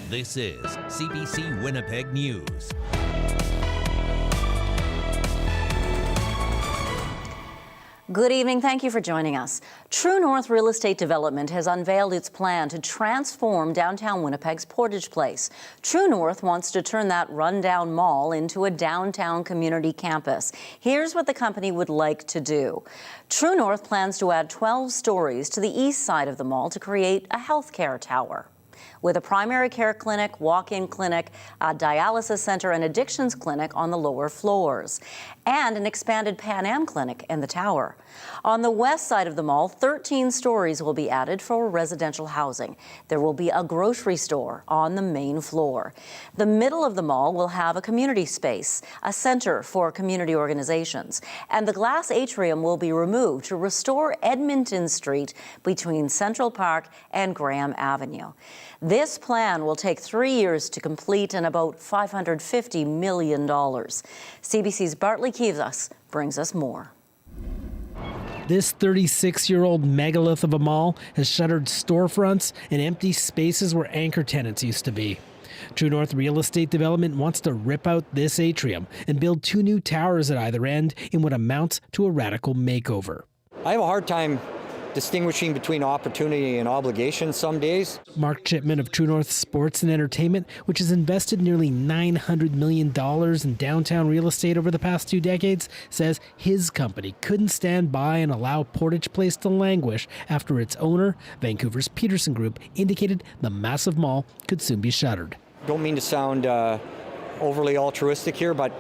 This is CBC Winnipeg News. Good evening. Thank you for joining us. True North Real Estate Development has unveiled its plan to transform downtown Winnipeg's Portage Place. True North wants to turn that rundown mall into a downtown community campus. Here's what the company would like to do. True North plans to add 12 stories to the east side of the mall to create a healthcare tower, with a primary care clinic, walk-in clinic, a dialysis center, and addictions clinic on the lower floors, and an expanded Pan Am clinic in the tower. On the west side of the mall, 13 stories will be added for residential housing. There will be a grocery store on the main floor. The middle of the mall will have a community space, a center for community organizations, and the glass atrium will be removed to restore Edmonton Street between Central Park and Graham Avenue. This plan will take 3 years to complete and about $550 million. CBC's Bartley Kivas brings us more. This 36-year-old megalith of a mall has shuttered storefronts and empty spaces where anchor tenants used to be. True North Real Estate Development wants to rip out this atrium and build 2 new towers at either end in what amounts to a radical makeover. I have a hard time distinguishing between opportunity and obligation some days. Mark Chipman of True North Sports and Entertainment, which has invested nearly $900 million in downtown real estate over the past 2 decades, says his company couldn't stand by and allow Portage Place to languish after its owner, Vancouver's Peterson Group, indicated the massive mall could soon be shuttered. Don't mean to sound overly altruistic here, but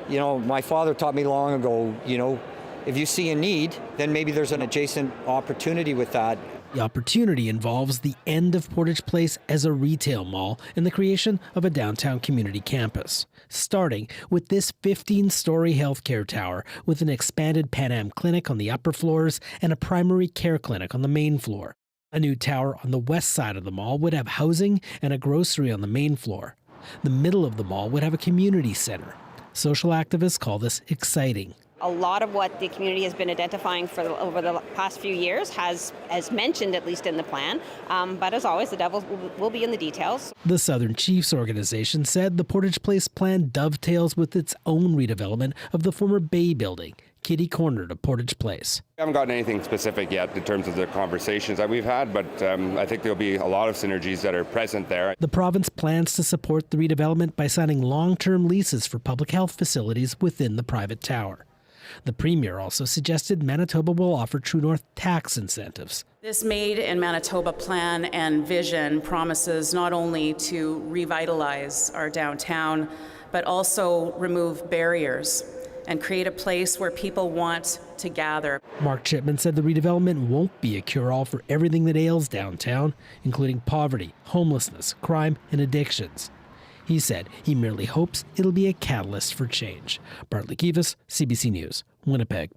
my father taught me long ago, if you see a need, then maybe there's an adjacent opportunity with that. The opportunity involves the end of Portage Place as a retail mall and the creation of a downtown community campus, starting with this 15-story healthcare tower with an expanded Pan Am clinic on the upper floors and a primary care clinic on the main floor. A new tower on the west side of the mall would have housing and a grocery on the main floor. The middle of the mall would have a community center. Social activists call this exciting. A lot of what the community has been identifying over the past few years has, as mentioned, at least in the plan. But as always, the devil will be in the details. The Southern Chiefs organization said the Portage Place plan dovetails with its own redevelopment of the former Bay building, kitty corner to Portage Place. We haven't gotten anything specific yet in terms of the conversations that we've had, but I think there'll be a lot of synergies that are present there. The province plans to support the redevelopment by signing long-term leases for public health facilities within the private tower. The Premier also suggested Manitoba will offer True North tax incentives. This Made in Manitoba plan and vision promises not only to revitalize our downtown, but also remove barriers and create a place where people want to gather. Mark Chipman said the redevelopment won't be a cure-all for everything that ails downtown, including poverty, homelessness, crime, and addictions. He said he merely hopes it'll be a catalyst for change. Bartley Kivas, CBC News, Winnipeg.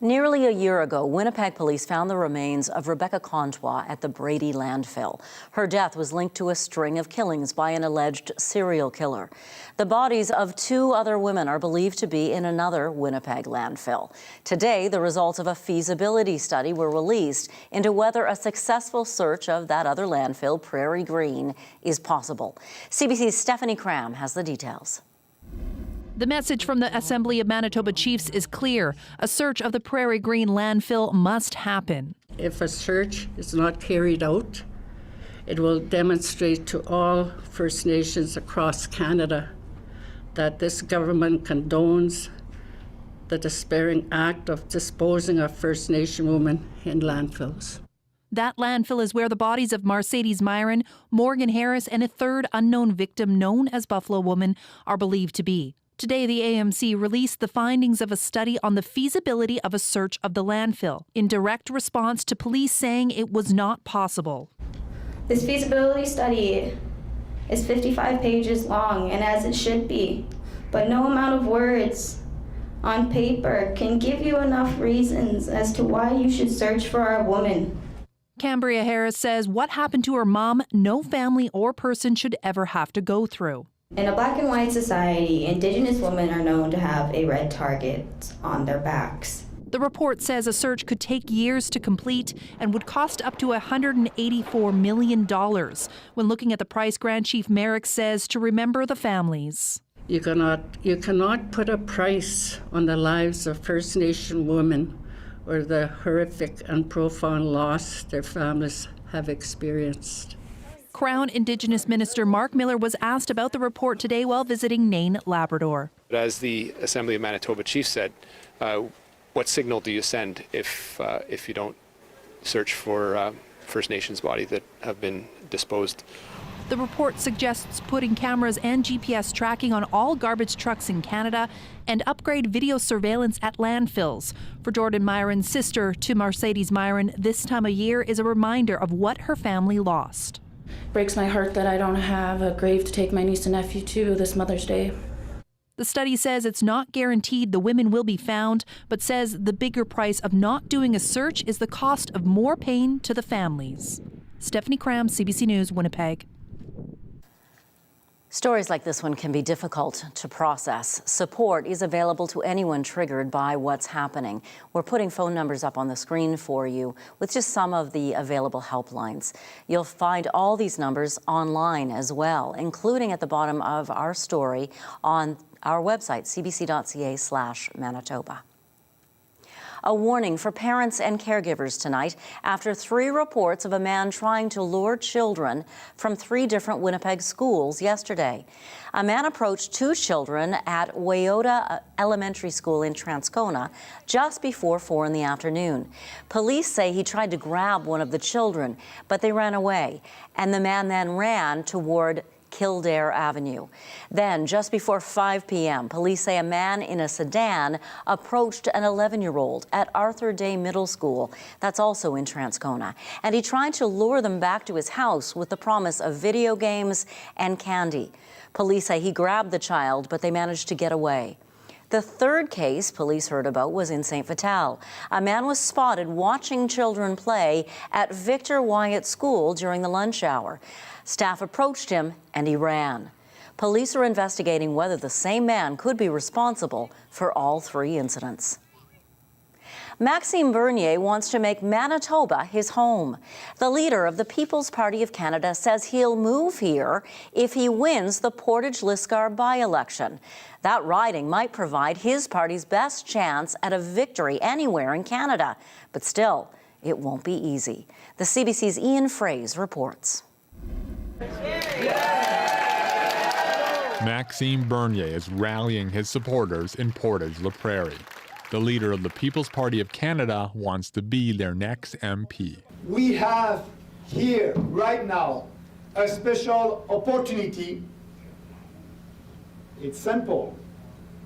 Nearly a year ago, Winnipeg police found the remains of Rebecca Contois at the Brady landfill. Her death was linked to a string of killings by an alleged serial killer. The bodies of 2 other women are believed to be in another Winnipeg landfill. Today, the results of a feasibility study were released into whether a successful search of that other landfill, Prairie Green, is possible. CBC's Stephanie Cram has the details. The message from the Assembly of Manitoba Chiefs is clear. A search of the Prairie Green landfill must happen. If a search is not carried out, it will demonstrate to all First Nations across Canada that this government condones the despairing act of disposing of First Nation women in landfills. That landfill is where the bodies of Mercedes Myron, Morgan Harris, and a third unknown victim known as Buffalo Woman are believed to be. Today, the AMC released the findings of a study on the feasibility of a search of the landfill, in direct response to police saying it was not possible. This feasibility study is 55 pages long, and as it should be, but no amount of words on paper can give you enough reasons as to why you should search for our woman. Cambria Harris says what happened to her mom, no family or person should ever have to go through. In a black and white society, Indigenous women are known to have a red target on their backs. The report says a search could take years to complete and would cost up to $184 million. When looking at the price, Grand Chief Merrick says to remember the families. You cannot put a price on the lives of First Nation women or the horrific and profound loss their families have experienced. Crown Indigenous Minister Mark Miller was asked about the report today while visiting Nain, Labrador. As the Assembly of Manitoba Chief said, what signal do you send if you don't search for First Nations bodies that have been disposed? The report suggests putting cameras and GPS tracking on all garbage trucks in Canada and upgrade video surveillance at landfills. For Jordan Myron's sister to Mercedes Myron, this time of year is a reminder of what her family lost. Breaks my heart that I don't have a grave to take my niece and nephew to this Mother's Day. The study says it's not guaranteed the women will be found, but says the bigger price of not doing a search is the cost of more pain to the families. Stephanie Cram, CBC News, Winnipeg. Stories like this one can be difficult to process. Support is available to anyone triggered by what's happening. We're putting phone numbers up on the screen for you with just some of the available helplines. You'll find all these numbers online as well, including at the bottom of our story on our website, cbc.ca/Manitoba. A warning for parents and caregivers tonight after 3 reports of a man trying to lure children from 3 different Winnipeg schools yesterday. A man approached 2 children at Wayota Elementary School in Transcona just before 4 in the afternoon. Police say he tried to grab one of the children, but they ran away, and the man then ran toward Kildare Avenue. Then, just before 5 p.m., police say a man in a sedan approached an 11-year-old at Arthur Day Middle School, that's also in Transcona, and he tried to lure them back to his house with the promise of video games and candy. Police say he grabbed the child, but they managed to get away. The third case police heard about was in St. Vital. A man was spotted watching children play at Victor Wyatt School during the lunch hour. Staff approached him and he ran. Police are investigating whether the same man could be responsible for all 3 incidents. Maxime Bernier wants to make Manitoba his home. The leader of the People's Party of Canada says he'll move here if he wins the Portage-Lisgar by-election. That riding might provide his party's best chance at a victory anywhere in Canada. But still, it won't be easy. The CBC's Ian Fraze reports. Maxime Bernier is rallying his supporters in Portage-La Prairie. The leader of the People's Party of Canada wants to be their next MP. We have here, right now, a special opportunity. It's simple.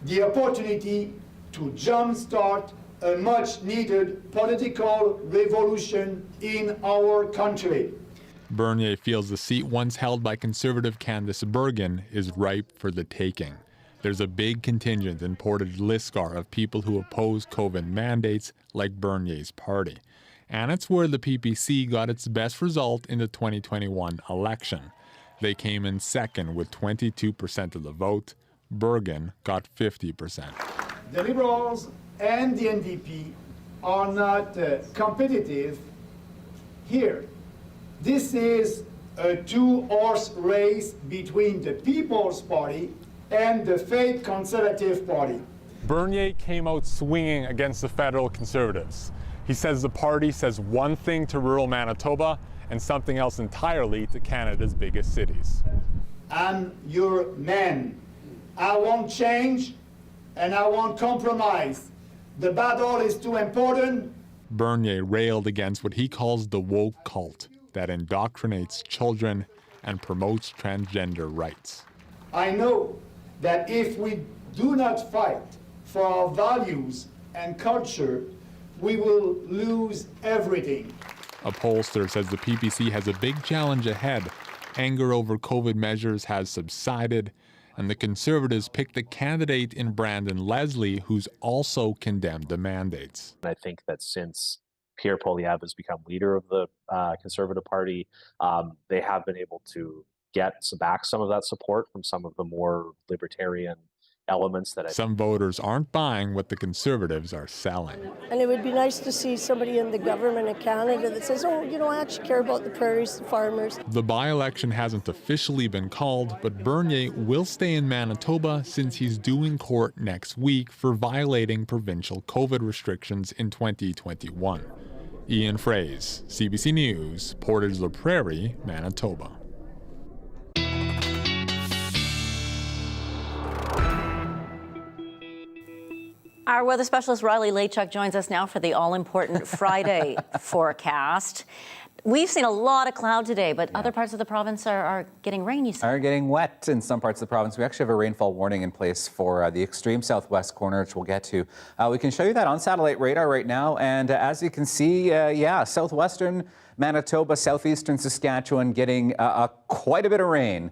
The opportunity to jumpstart a much-needed political revolution in our country. Bernier feels the seat once held by Conservative Candice Bergen is ripe for the taking. There's a big contingent in Portage-Lisgar of people who oppose COVID mandates like Bernier's party. And it's where the PPC got its best result in the 2021 election. They came in second with 22% of the vote. Bergen got 50%. The Liberals and the NDP are not competitive here. This is a 2-horse race between the People's Party and the Faith Conservative Party. Bernier came out swinging against the federal Conservatives. He says the party says one thing to rural Manitoba and something else entirely to Canada's biggest cities. I'm your man. I won't change and I won't compromise. The battle is too important. Bernier railed against what he calls the woke cult that indoctrinates children and promotes transgender rights. I know that if we do not fight for our values and culture, we will lose everything. A pollster says the PPC has a big challenge ahead. Anger over COVID measures has subsided, and the Conservatives picked a candidate in Brandon Leslie who's also condemned the mandates. I think that since Pierre Poilievre has become leader of the Conservative Party, they have been able to get back some of that support from some of the more libertarian elements that Some voters aren't buying what the Conservatives are selling. And it would be nice to see somebody in the government of Canada that says, oh, you know, I actually care about the prairies, the farmers. The by-election hasn't officially been called, but Bernier will stay in Manitoba since he's due in court next week for violating provincial COVID restrictions in 2021. Ian Fraze, CBC News, Portage La Prairie, Manitoba. Our weather specialist Riley Laychuk joins us now for the all-important Friday forecast. We've seen a lot of cloud today, but other parts of the province are getting rain, you said. Are getting wet in some parts of the province. We actually have a rainfall warning in place for the extreme southwest corner, which we'll get to. We can show you that on satellite radar right now. And as you can see, southwestern Manitoba, southeastern Saskatchewan getting quite a bit of rain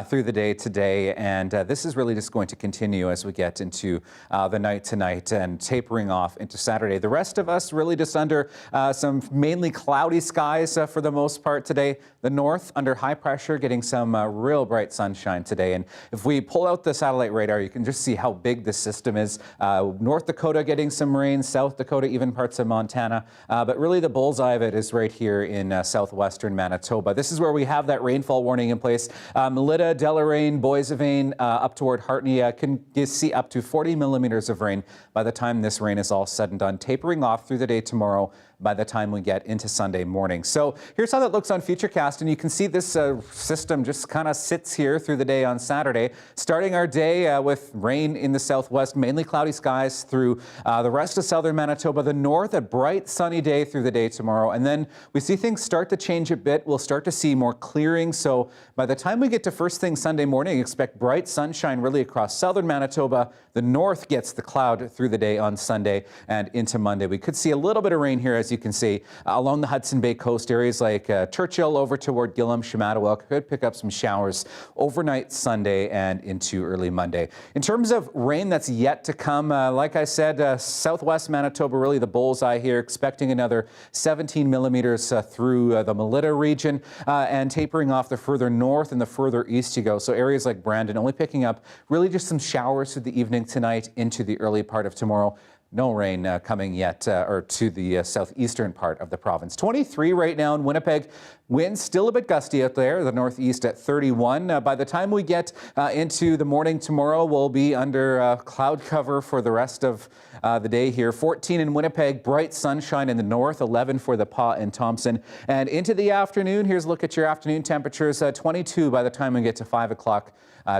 through the day today, and this is really just going to continue as we get into the night tonight and tapering off into Saturday. The rest of us really just under some mainly cloudy skies for the most part today. The north under high pressure, getting some real bright sunshine today. And if we pull out the satellite radar, you can just see how big this system is. North Dakota getting some rain, South Dakota, even parts of Montana. But really the bullseye of it is right here in southwestern Manitoba. This is where we have that rainfall warning in place. Melita, Deloraine, Boissevain, up toward Hartney can see up to 40 millimeters of rain by the time this rain is all said and done, tapering off through the day tomorrow by the time we get into Sunday morning. So here's how that looks on Futurecast, and you can see this system just kind of sits here through the day on Saturday, starting our day with rain in the southwest, mainly cloudy skies through the rest of southern Manitoba, the north, a bright sunny day through the day tomorrow, and then we see things start to change a bit. We'll start to see more clearing, so by the time we get to first thing Sunday morning, expect bright sunshine really across southern Manitoba. The north gets the cloud through the day on Sunday and into Monday. We could see a little bit of rain here, as you can see, along the Hudson Bay coast, areas like Churchill over toward Gillam, Shamattawa could pick up some showers overnight Sunday and into early Monday. In terms of rain that's yet to come, like I said, southwest Manitoba, really the bullseye here, expecting another 17 millimeters through the Melita region and tapering off the further north and the further east you go. So areas like Brandon only picking up really just some showers through the evening tonight into the early part of tomorrow. No rain coming yet or to the southeastern part of the province. 23 right now in Winnipeg. Winds still a bit gusty out there, the northeast at 31. By the time we get into the morning tomorrow, we'll be under cloud cover for the rest of the day here. 14 in Winnipeg, bright sunshine in the north, 11 for the Pas and Thompson. And into the afternoon, here's a look at your afternoon temperatures, 22 by the time we get to 5 o'clock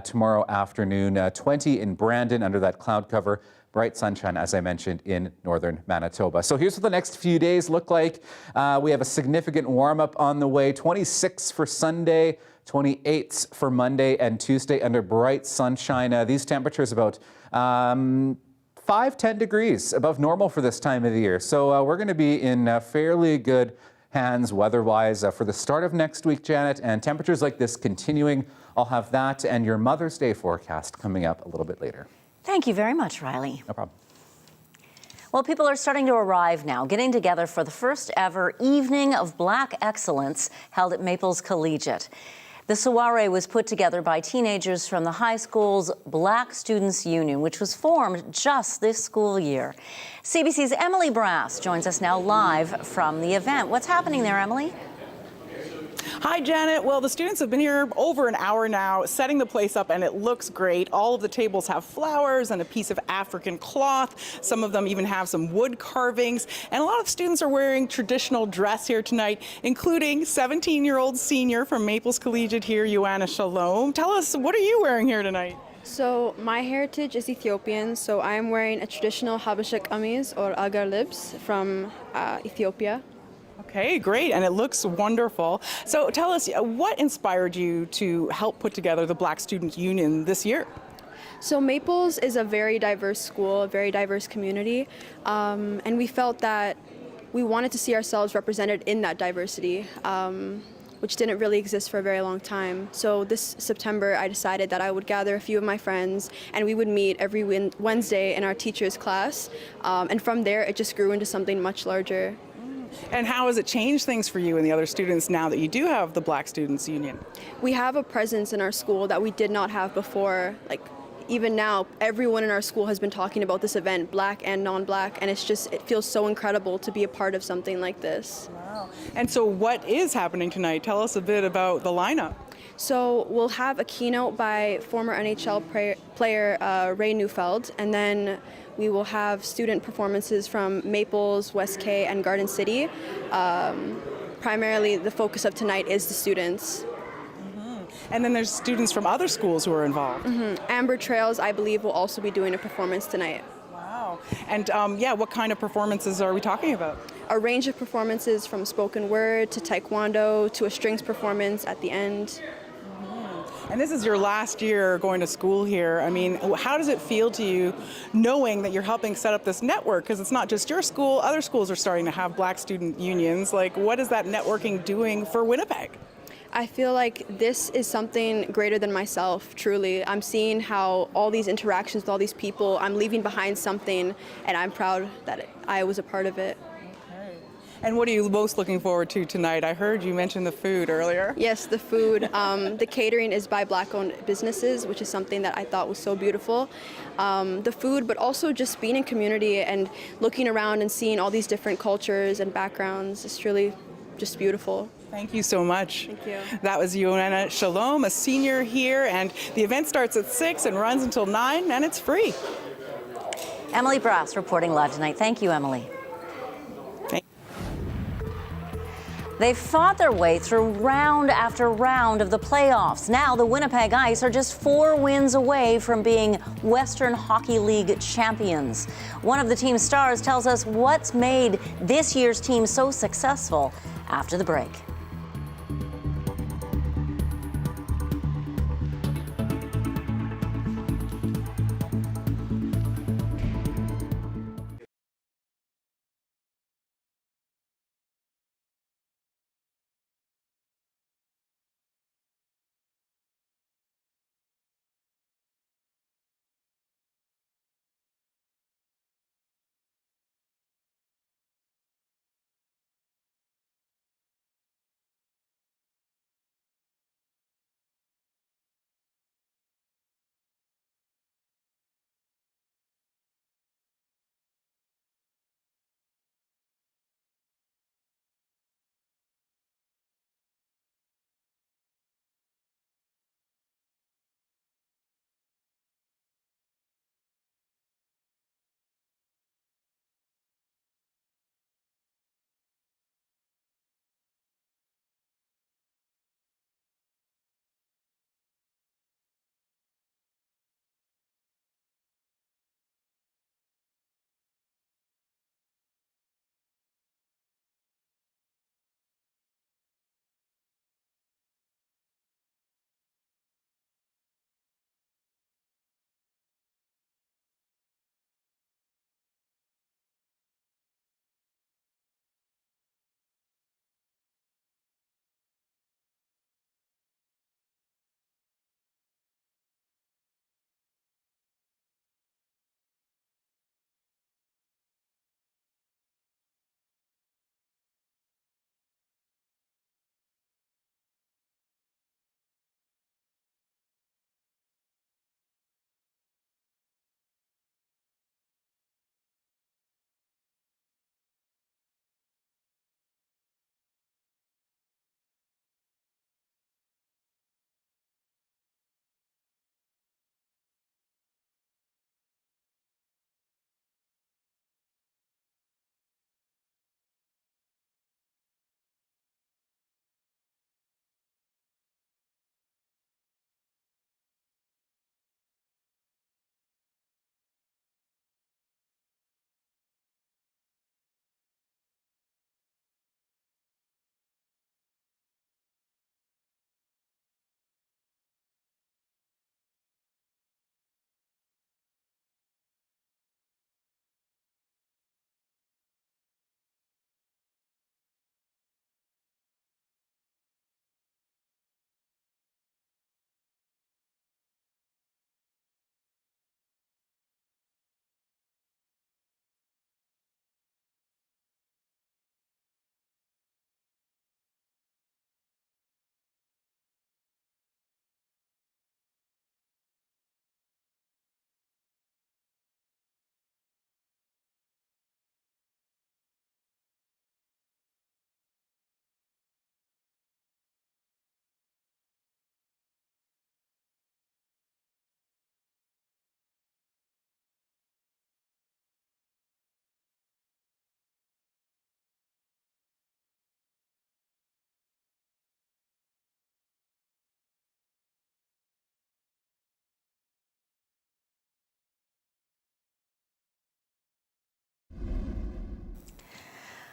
tomorrow afternoon, 20 in Brandon under that cloud cover. Bright sunshine, as I mentioned, in northern Manitoba. So here's what the next few days look like. We have a significant warm-up on the way. 26 for Sunday, 28 for Monday and Tuesday under bright sunshine. These temperatures about 5-10 degrees above normal for this time of the year. So we're going to be in fairly good hands weather-wise for the start of next week, Janet, and temperatures like this continuing. I'll have that and your Mother's Day forecast coming up a little bit later. Thank you very much, Riley. No problem. Well, people are starting to arrive now, getting together for the first ever Evening of Black Excellence held at Maples Collegiate. The soiree was put together by teenagers from the high school's Black Students Union, which was formed just this school year. CBC's Emily Brass joins us now live from the event. What's happening there, Emily? Hi, Janet. Well, the students have been here over an hour now, setting the place up, and it looks great. All of the tables have flowers and a piece of African cloth. Some of them even have some wood carvings. And a lot of students are wearing traditional dress here tonight, including 17-year-old senior from Maples Collegiate here, Ioana Shalom. Tell us, what are you wearing here tonight? So my heritage is Ethiopian, so I'm wearing a traditional Habesha kameez or agar libs from Ethiopia. Okay, great, and it looks wonderful. So tell us, what inspired you to help put together the Black Student Union this year? So Maples is a very diverse school, a very diverse community, and we felt that we wanted to see ourselves represented in that diversity, which didn't really exist for a very long time. So this September, I decided that I would gather a few of my friends, and we would meet every Wednesday in our teacher's class, and from there, it just grew into something much larger. And how has it changed things for you and the other students now that you do have the Black Students Union? We have a presence in our school that we did not have before. Like, even now, everyone in our school has been talking about this event, black and non-black, and it feels so incredible to be a part of something like this. Wow. And so what is happening tonight? Tell us a bit about the lineup. So we'll have a keynote by former NHL player Ray Neufeld, and then we will have student performances from Maples, West K, and Garden City. Primarily, the focus of tonight is the students. And then there's students from other schools who are involved. Amber Trails, I believe, will also be doing a performance tonight. Wow. And what kind of performances are we talking about? A range of performances from spoken word to taekwondo to a strings performance at the end. And this is your last year going to school here. I mean, how does it feel to you knowing that you're helping set up this network? Because it's not just your school, other schools are starting to have black student unions. Like, what is that networking doing for Winnipeg? I feel like this is something greater than myself, truly. I'm seeing how all these interactions with all these people, I'm leaving behind something, and I'm proud that I was a part of it. And what are you most looking forward to tonight? I heard you mention the food earlier. Yes, the food. The catering is by Black-owned businesses, which is something that I thought was so beautiful. The food, but also just being in community and looking around and seeing all these different cultures and backgrounds. It's really just beautiful. Thank you so much. Thank you. That was Joanna Shalom, a senior here, and the event starts at 6 and runs until 9, and it's free. Emily Brass reporting live tonight. Thank you, Emily. They fought their way through round after round of the playoffs. Now the Winnipeg Ice are just 4 wins away from being Western Hockey League champions. One of the team's stars tells us what's made this year's team so successful after the break.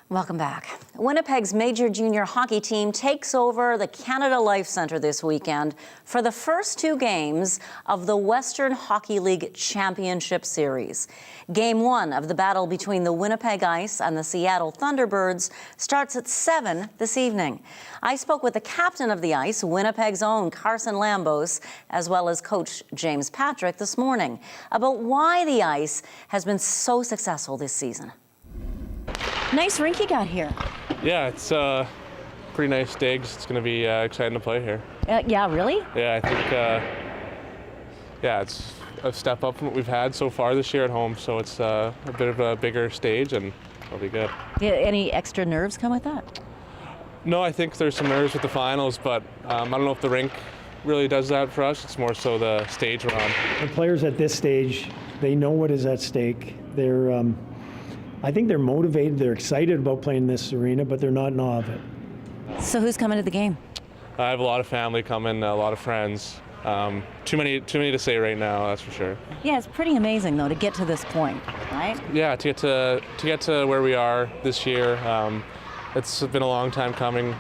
Welcome back. Winnipeg's major junior hockey team takes over the Canada Life Centre this weekend for the first 2 games of the Western Hockey League Championship Series. Game 1 of the battle between the Winnipeg Ice and the Seattle Thunderbirds starts at 7 this evening. I spoke with the captain of the Ice, Winnipeg's own Carson Lambos, as well as coach James Patrick this morning about why the Ice has been so successful this season. Nice rink you got here. Yeah, it's pretty nice digs. It's going to be exciting to play here. Yeah, really? Yeah, I think it's a step up from what we've had so far this year at home. So it's a bit of a bigger stage, and it'll be good. Any extra nerves come with that? No, I think there's some nerves with the finals, but I don't know if the rink really does that for us. It's more so the stage we're on. The players at this stage, they know what is at stake. I think they're motivated, they're excited about playing this arena, but they're not in awe of it. So who's coming to the game? I have a lot of family coming, a lot of friends. Too many to say right now, that's for sure. Yeah, it's pretty amazing though to get to this point, right? Yeah, to get to where we are this year, it's been a long time coming.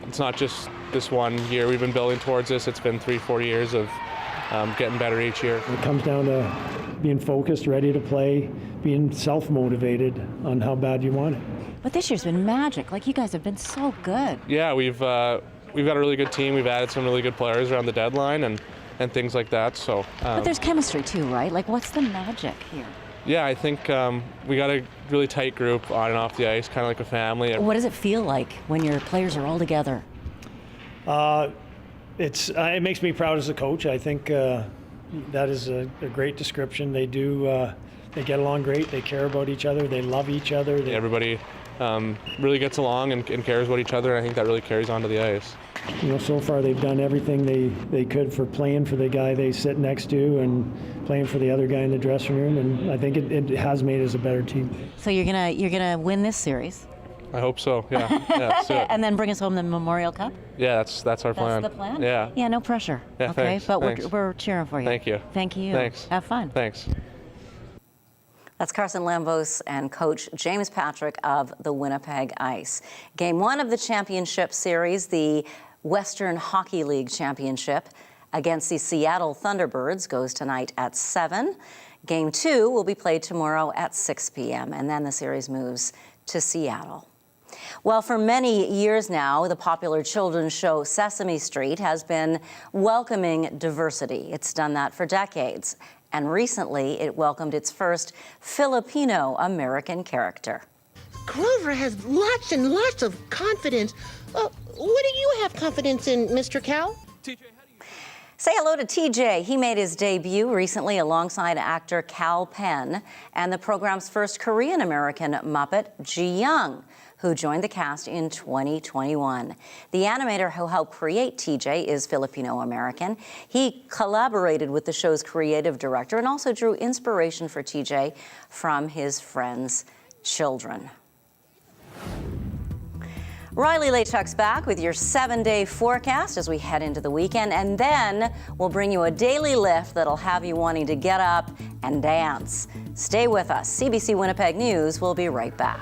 It's not just this one year we've been building towards this. It's been 3-4 years of getting better each year. It comes down to being focused, ready to play, being self-motivated on how bad you want it. But this year's been magic. Like, you guys have been so good. Yeah, we've got a really good team. We've added some really good players around the deadline and things like that. So. But there's chemistry too, right? Like, what's the magic here? Yeah, I think we got a really tight group on and off the ice, kind of like a family. What does it feel like when your players are all together? It makes me proud as a coach. I think that is a great description. They do. They get along great. They care about each other. They love each other. Everybody really gets along and cares about each other. And I think that really carries on to the ice. You know, so far they've done everything they could for playing for the guy they sit next to and playing for the other guy in the dressing room. And I think it has made us a better team. So you're gonna win this series. I hope so. Yeah. And then bring us home the Memorial Cup. Yeah, that's our plan. That's the plan. Yeah. Yeah, no pressure. Yeah, okay, thanks. but Thanks. we're cheering for you. Thank you. Thank you. Thanks. Have fun. Thanks. That's Carson Lambos and coach James Patrick of the Winnipeg Ice. Game 1 of the championship series, the Western Hockey League Championship against the Seattle Thunderbirds, goes tonight at 7. Game 2 will be played tomorrow at 6 p.m. and then the series moves to Seattle. Well, for many years now, the popular children's show Sesame Street has been welcoming diversity. It's done that for decades. And recently, it welcomed its first Filipino-American character. Grover has lots and lots of confidence. What do you have confidence in, Mr. Cal? Say hello to TJ. He made his debut recently alongside actor Cal Penn and the program's first Korean-American Muppet, Ji Young, who joined the cast in 2021. The animator who helped create TJ is Filipino-American. He collaborated with the show's creative director and also drew inspiration for TJ from his friends' children. Riley Laychuk's back with your 7-day forecast as we head into the weekend, and then we'll bring you a daily lift that'll have you wanting to get up and dance. Stay with us. CBC Winnipeg News will be right back.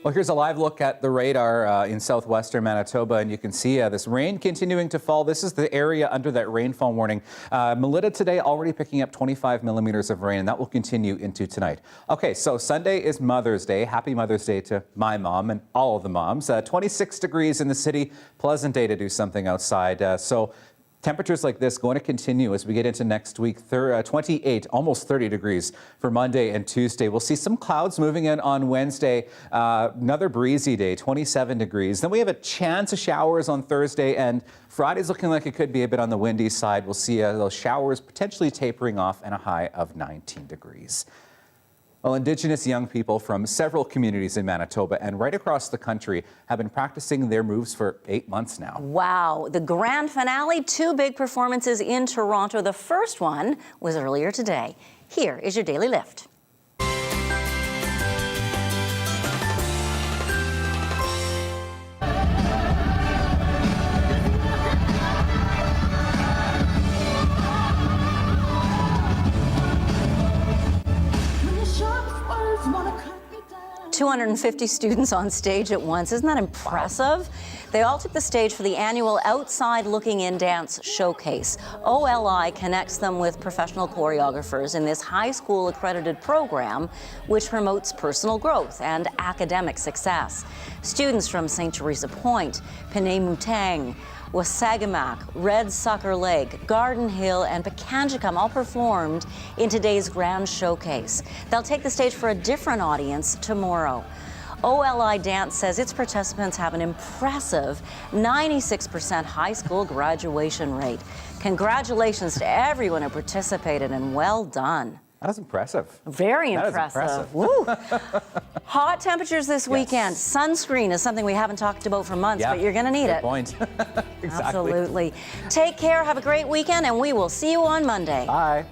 Well, here's a live look at the radar in southwestern Manitoba, and you can see this rain continuing to fall. This is the area under that rainfall warning. Melita today already picking up 25 millimeters of rain, and that will continue into tonight. Okay, so Sunday is Mother's Day. Happy Mother's Day to my mom and all of the moms. 26 degrees in the city. Pleasant day to do something outside. So temperatures like this going to continue as we get into next week. 28, almost 30 degrees for Monday and Tuesday. We'll see some clouds moving in on Wednesday. Another breezy day, 27 degrees. Then we have a chance of showers on Thursday, and Friday's looking like it could be a bit on the windy side. We'll see those showers potentially tapering off and a high of 19 degrees. Well, Indigenous young people from several communities in Manitoba and right across the country have been practicing their moves for 8 months now. Wow. The grand finale, 2 big performances in Toronto. The first one was earlier today. Here is your Daily Lift. $250 students on stage at once. Isn't that impressive? Wow. They all took the stage for the annual Outside Looking In Dance Showcase. OLI connects them with professional choreographers in this high school accredited program, which promotes personal growth and academic success. Students from St. Teresa Point, Penamutang, Wasagamak, Red Sucker Lake, Garden Hill, and Pekanjikam all performed in today's grand showcase. They'll take the stage for a different audience tomorrow. OLI Dance says its participants have an impressive 96% high school graduation rate. Congratulations to everyone who participated, and well done. That is impressive. Very impressive. Woo. Hot temperatures this weekend. Sunscreen is something we haven't talked about for months, but you're going to need it. Good point. Exactly. Absolutely. Take care. Have a great weekend, and we will see you on Monday. Bye.